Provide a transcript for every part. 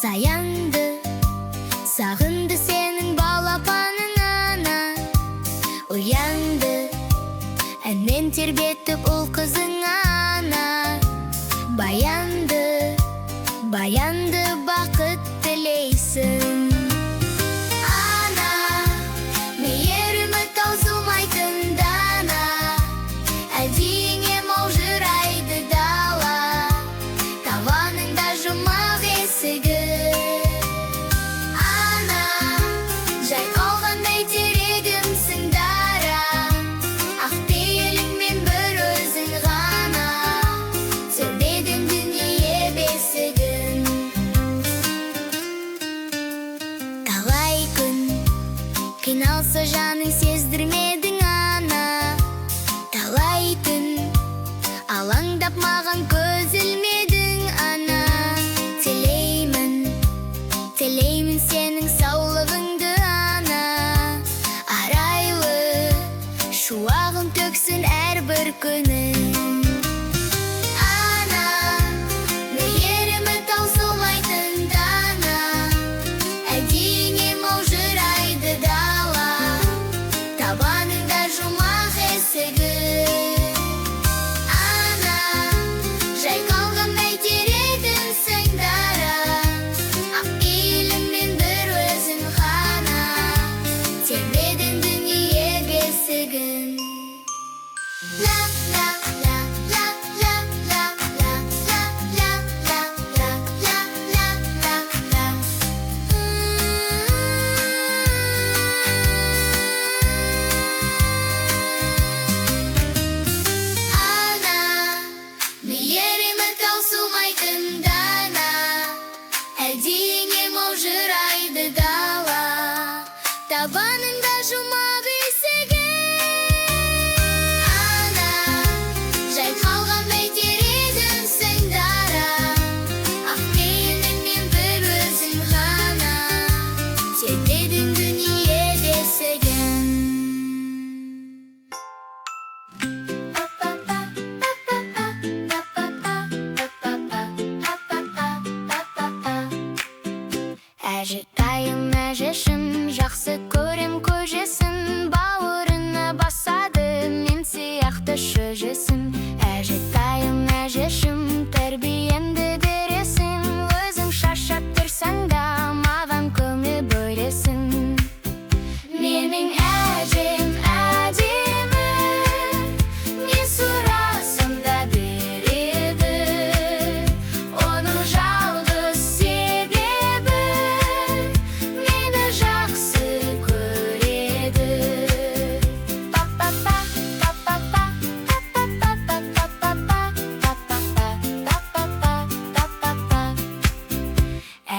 Саянды, сағынды сенің балапаның ана. Уянды, әнмен тербетіп ұл қызың ана. Баянды, баянды бақыт тілейсің. Ана, мейірімі таусылмайтын дана. Әдейіңе маужырайды дала, таваныңда жұмақ есігі. Ана, жай қалғандай терегімсің дара. Ақ пейіліңмен бір өзің ғана, тербедің дүние бесігін. Талай күн қиналса жаның сездірмедің ана. Талай түн алаңдап маған көз ілмедің ана. Тілеймін, тілеймін сенің саулығыңды ана. Арайлы шуағын төксін әрбір күнің. Ана, мейірімі таусылмайтын дана. Әдейіңе маужырайды дала, табаныңда жұмақ есігі. Ана, жай қалғандай терегімсің дара. Ақ пейіліңмен бір өзің ғана, тербедің дүние бесігін. La la la la la la la la la la la la la la. Ана, мейірімі таусылмайтын дана. Әдейіңе маужырайды дала, табаныңда жұмақ есігі. Ана, жай қалғандай терегімсің дара. Ақ пейіліңмен бір өзің ғана, тербедің дүние бесігін. Әжетайым әжешім, жақсы көрем көжесін. Бауырына басады мен сияқты шөжесін. Әжетайым әжешім, тәрбиемді бересің. Өзің шаршап тұрсаң да маған көңіл бөлесің. Менің әжем әдемі, не сұрасам да береді. Оның жалғыз себебі мені жақсы көреді. Па-па-па, па-па-па, па-па-па, па-па-па, па-па-па.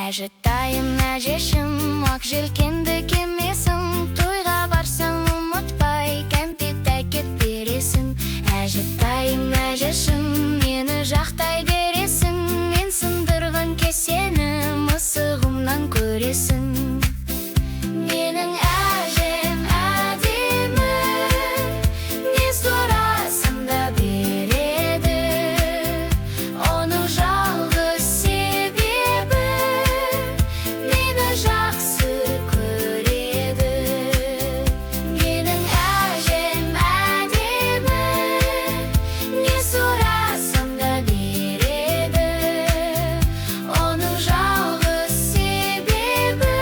Әжетайым әжешім, ақ желкенді кемесің. Тойға барсаң ұмытпай кәмпит әкеп бересің. Әжетайым әжешім, мені жақтай бересің. Мен сындырған кесені мысығымнан көресің. Менің әжем әдемі, не сұрасам да береді. Оның жалғыз себебі мені жақсы көреді. Менің әжем әдемі, не сұрасам да береді. Оның жалғыз себебі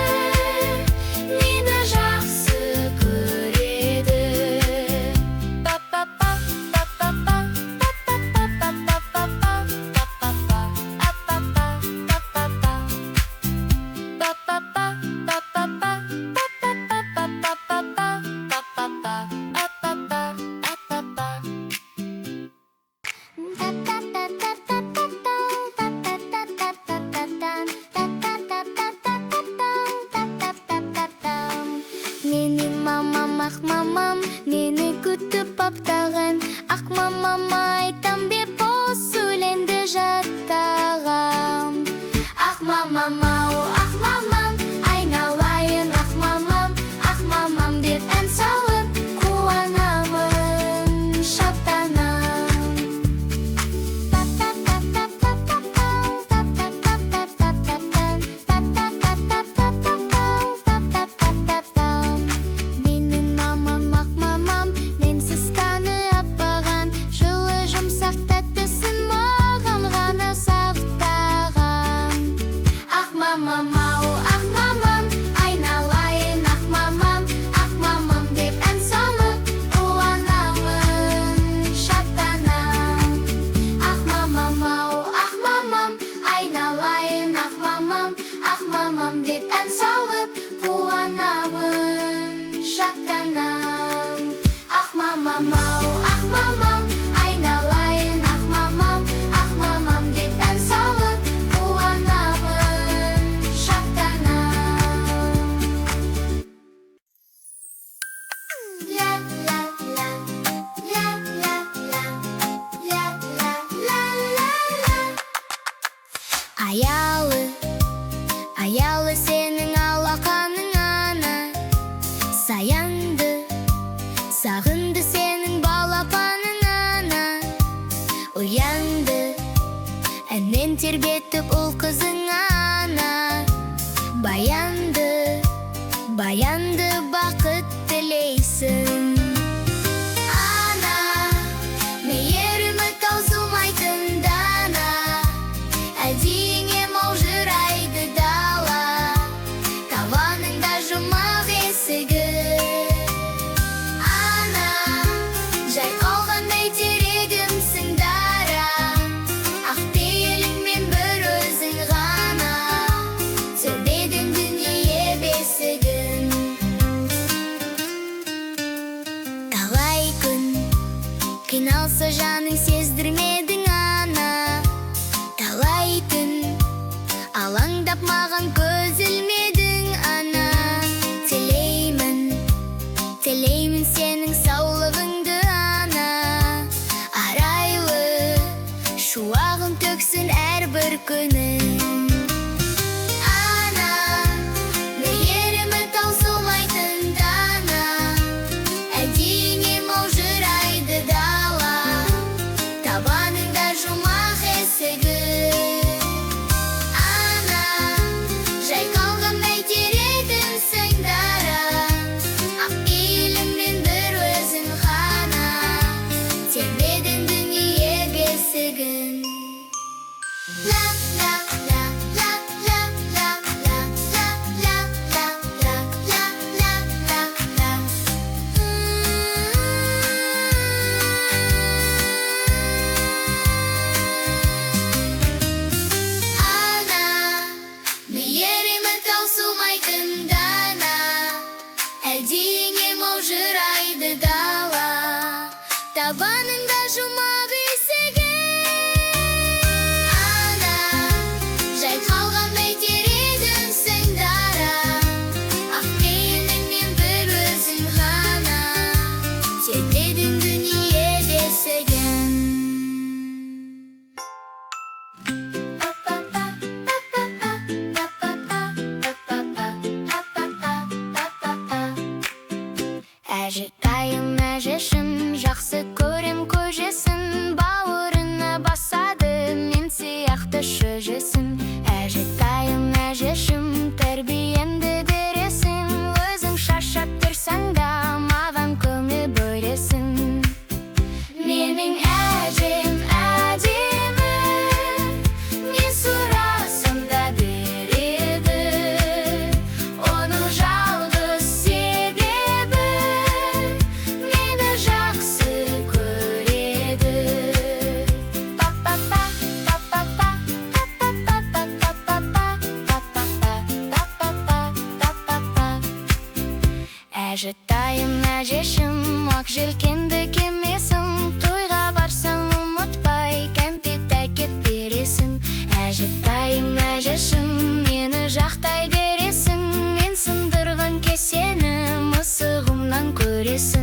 мені жақсы көреді. Па-па-па, па-па-па, па-па-па, па-па-па, па-па-па, па-па-па, па-па-па. Па-па-па, па-па-па, па-па-па, па-па-па, па-па-па. Менің мамам, ақ мамам, мені күтіп аптаған. Ақ мамама айтам беп осы өлеңді жаттағам. Ақ мамам, ау, ақ мамам, айналайын ақ мамам. Ақ мамам деп ән салып қуанамын, шаттанам. Па-па-па-па-па-па-па, па-па-па-па-па-па. мамам, айналайын ақ мамам деп ән салып қуанамын, шаттанам. Ақ мамам, айналайын ақ мамам деп ән салып қуанамын, шаттанам. Ақ мамам, айналайын ақ мамам деп ән салып қуанамын, шаттанам. Ля ля ля, ля ля ля, ля ля ля ля ля. Аялы сенің алақаның ана, сағынды сенің балапаның ана. Уянды, әнмен тербетіп ұл қызың ана. Баянды бақыт тілейсің. Ана, мейірімі таусылмайтын дана, әдейіңе маужырайды дала, табаныңда жұмақ есігі. Ана, жай қалғандай терегімсің дара, ақ пейіліңмен бір өзің ғана тербедің дүние бесігін. Талай күн қиналса жаның сездірмедің ана, талай түн алаңдап маған көз ілмедің ана. Тілеймін сенің саулығыңды ана, арайлы шуағын төксін әрбір күнің. Ана, мейірімі таусылмайтын дана, әдейіңе маужырайды дала, табаныңда жұмақ есігі. Ана, жай қалғандай терегімсің дара, ақ пейіліңмен бір өзің ғана тербедің дүние бесігін. Ля ля ля, ля ля ля, ля ля ля, ля ля ля, ля ля ля. Ана, мейірімі таусылмайтын дана, әдейіңе маужырайды дала, табаныңда жұмақ есігі. Ана, жай қалғандай терегімсің дара, ақ пейіліңмен бір өзің ғана тербедің дүние бесігін. Әжетайым, әжешім, жақсы көрем көжесін, бауырына басады мен сияқты шөжесін. Әжетайым, әжешім, тәрбиемді бересің, өзің шаршап тұрсаң да маған көңіл бөлесің. Менің әжем әдемі, не сұрасам да береді, оның жалғыз себебі мені жақсы көреді. Па-па-па, па-па-па, па-па-па, па-па-па, па-па-па, па-па-па. Әжетайым, әжешім, ақ желкенді кемесің, тойға барсаң ұмытпай кәмпит әкеп бересің. Әжетайым, әжешім, мені жақтай бересің, мен сындырған кесені мысығымнан көресің.